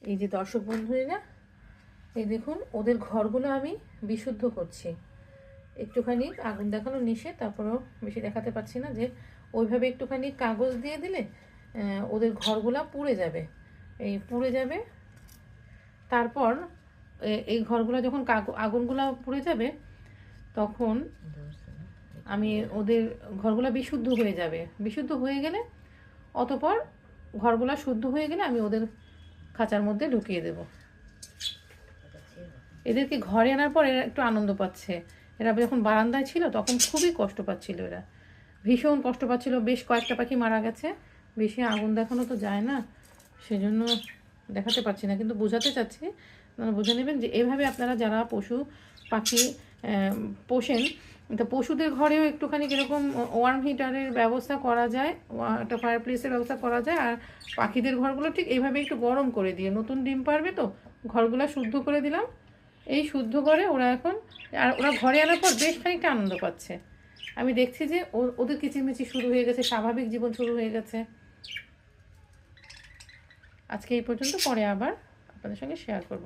এই যে দর্শক বন্ধুরা, এই দেখুন ওদের ঘরগুলো আমি বিশুদ্ধ করছি। একটুখানি আগুন দেখানো নিষেধ, তারপরেও বেশি দেখাতে পারছি না, যে ওইভাবে একটুখানি কাগজ দিয়ে দিলে ওদের ঘরগুলা পুড়ে যাবে, এই পুড়ে যাবে। তারপর এই ঘরগুলো যখন আগুনগুলো পুড়ে যাবে তখন আমি ওদের ঘরগুলো বিশুদ্ধ হয়ে যাবে। বিশুদ্ধ হয়ে গেলে অতপর ঘরগুলো শুদ্ধ হয়ে গেলে আমি ওদের খাঁচার মধ্যে ঢুকিয়ে দেব। এদেরকে ঘরে আনার পর এরা একটু আনন্দ পাচ্ছে। এরা যখন বারান্দায় ছিল তখন খুবই কষ্ট পাচ্ছিল, এরা ভীষণ কষ্ট পাচ্ছিল। বেশ কয়েকটা পাখি মারা গেছে। বেশি আগুন দেখানো তো যায় না, সেজন্য দেখাতে পারছি না, কিন্তু বোঝাতে চাচ্ছি, বুঝে নেবেন যে এভাবে আপনারা যারা পশু পাখি পোষেন, তো পশুদের ঘরেও একটুখানি কীরকম ওয়ার্ম হিটারের ব্যবস্থা করা যায়, একটা ফায়ার প্লেসের ব্যবস্থা করা যায়, আর পাখিদের ঘরগুলো ঠিক এইভাবে একটু গরম করে দিয়ে, নতুন ডিম পারবে তো ঘরগুলো শুদ্ধ করে দিলাম। এই শুদ্ধ করে ওরা এখন, আর ওরা ঘরে আনার পর বেশ খানিকটা আনন্দ পাচ্ছে। আমি দেখছি যে ওদের কিচিরমিচির শুরু হয়ে গেছে, স্বাভাবিক জীবন শুরু হয়ে গেছে। আজকে এই পর্যন্ত, পরে আবার আপনাদের সঙ্গে শেয়ার করব।